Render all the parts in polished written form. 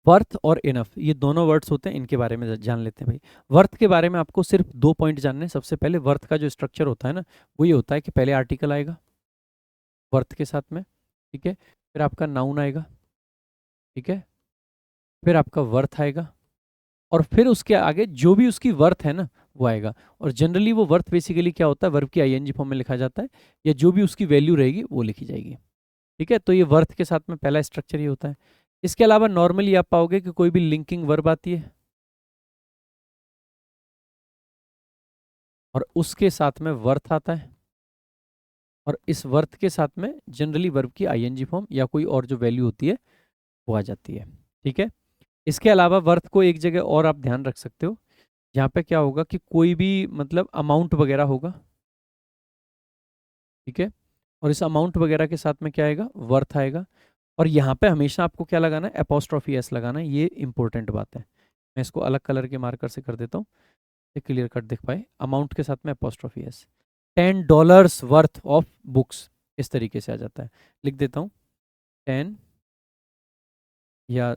Worth और enough ये दोनों वर्ड्स होते हैं, इनके बारे में जान लेते हैं भाई। वर्थ के बारे में आपको सिर्फ 2 पॉइंट जानने हैं। सबसे पहले वर्थ का जो स्ट्रक्चर होता है ना, वो ये होता है कि पहले आर्टिकल आएगा वर्थ के साथ में, ठीक है, फिर आपका नाउन आएगा, ठीक है, फिर आपका वर्थ आएगा, और फिर उसके आगे जो भी उसकी वर्थ है ना वो आएगा। और जनरली वो वर्थ बेसिकली क्या होता है, वर्ब की आईएनजी फॉर्म में लिखा जाता है, या जो भी उसकी वैल्यू रहेगी वो लिखी जाएगी, ठीक है। तो ये वर्थ के साथ में पहला स्ट्रक्चर ये होता है। इसके अलावा नॉर्मली आप पाओगे कि कोई भी लिंकिंग वर्ब आती है और उसके साथ में वर्थ आता है, और इस वर्थ के साथ में जनरली वर्ब की आईएनजी फॉर्म या कोई और जो वैल्यू होती है वो आ जाती है, ठीक है। इसके अलावा वर्थ को एक जगह और आप ध्यान रख सकते हो, यहाँ पे क्या होगा कि कोई भी मतलब अमाउंट वगैरह होगा, ठीक है, और इस अमाउंट वगैरह के साथ में क्या आएगा, वर्थ आएगा। और यहाँ पे हमेशा आपको क्या लगाना है, एपोस्ट्रॉफी एस लगाना है, ये इंपॉर्टेंट बात है। मैं इसको अलग कलर के मार्कर से कर देता हूँ, ये क्लियर कट दिख पाए। अमाउंट के साथ में apostrophe S, $10 worth of books, इस तरीके से आ जाता है। लिख देता हूँ 10 या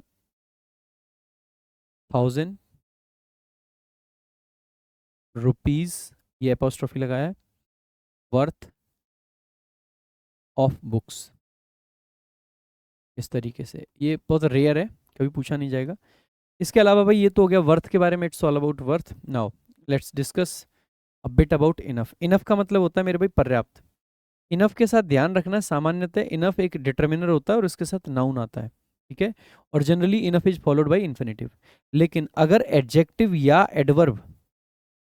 1000 रुपीज़, ये एपोस्ट्रॉफी लगाया है, वर्थ ऑफ बुक्स, इस तरीके से। ये बहुत रेयर है, कभी पूछा नहीं जाएगा। इसके अलावा भाई ये तो हो गया वर्थ के बारे में, it's all about worth. Now let's discuss a bit about enough. Enough का मतलब होता है मेरे भाई पर्याप्त। इनफ के साथ ध्यान रखना, सामान्यतः इनफ एक डिटर्मिनर होता है और इसके साथ नाउन आता है, ठीक है, और generally enough is followed by infinitive. लेकिन अगर एडजेक्टिव या एडवर्ब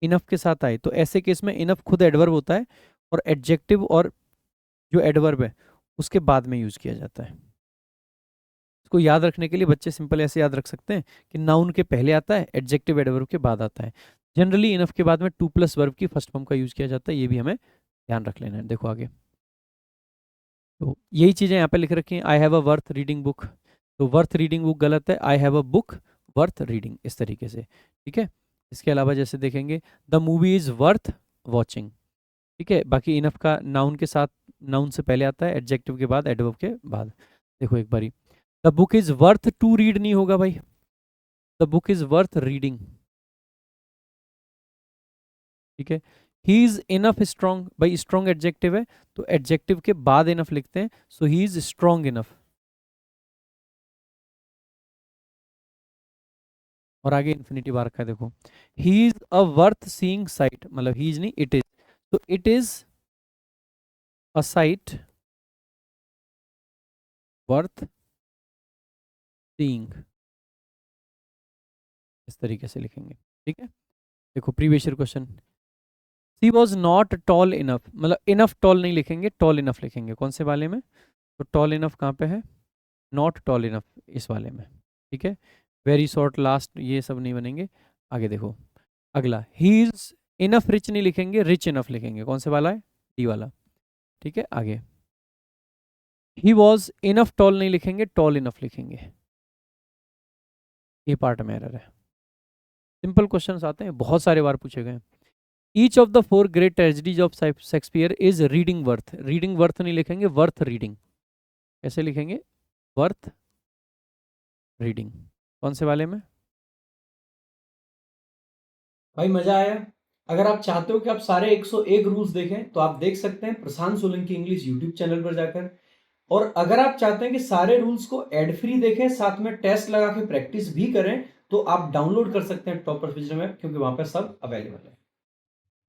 इनफ के साथ आए तो ऐसे केस में इनफ खुद एडवर्ब होता है, और एडजेक्टिव और जो एडवर्ब है उसके बाद में यूज किया जाता है। इसको याद रखने के लिए बच्चे सिंपल ऐसे याद रख सकते हैं कि नाउन के पहले आता है, एडजेक्टिव एडवर्ब के बाद आता है। जनरली इनफ के बाद में टू प्लस वर्ब की फर्स्ट फॉर्म का यूज किया जाता है, ये भी हमें ध्यान रख लेना है। देखो आगे, तो यही चीजें यहाँ पे लिख रखी हैं। I have a worth reading book, तो वर्थ रीडिंग बुक गलत है, I have a book worth reading, इस तरीके से, ठीक है। इसके अलावा जैसे देखेंगे the movie is worth watching, ठीक है। बाकी इनफ का नाउन के साथ, नाउन से पहले आता है, एडजेक्टिव के बाद, एडवर्ब के बाद। देखो एक बारी, the book is worth to read नहीं होगा भाई, the book is worth reading, ठीक है। ही इज इनफ स्ट्रॉन्ग, भाई स्ट्रॉन्ग एडजेक्टिव है तो एडजेक्टिव के बाद इनफ लिखते हैं, so he is strong enough. और आगे इन्फिनिटी बार का देखो, he is a worth seeing sight, मतलब ही इज नहीं, इट इज, तो it is a sight worth seeing, इस तरीके से लिखेंगे, ठीक है। देखो previous year question, she was not tall enough, मतलब इनफ टॉल नहीं लिखेंगे, टॉल इनफ लिखेंगे। कौन से वाले में, तो टॉल इनफ कहाँ पे है, नॉट टॉल इनफ इस वाले में, ठीक है। वेरी शॉर्ट लास्ट ये सब नहीं बनेंगे। आगे देखो अगला, ही इज इनफ रिच नहीं लिखेंगे, रिच इनफ लिखेंगे। कौन से वाला है, डी वाला, ठीक है। आगे ही वॉज इनफ टॉल नहीं लिखेंगे, टॉल इनफ लिखेंगे, ये पार्ट में एरर है। सिंपल क्वेश्चंस आते हैं, बहुत सारे बार पूछे गए। Each of the four great tragedies of Shakespeare is reading worth, reading worth नहीं लिखेंगे, वर्थ रीडिंग। कैसे लिखेंगे, वर्थ रीडिंग। कौन से वाले में, भाई मजा आया। अगर आप चाहते हो कि आप सारे 101 रूल्स देखें तो आप देख सकते हैं प्रशांत सोलंकी इंग्लिश यूट्यूब चैनल पर जाकर। और अगर आप चाहते हैं कि सारे रूल्स को एड फ्री देखें, साथ में टेस्ट लगा के प्रैक्टिस भी करें, तो आप डाउनलोड कर सकते हैं टॉपर फिजर ऐप, क्योंकि वहां पर सब अवेलेबल है।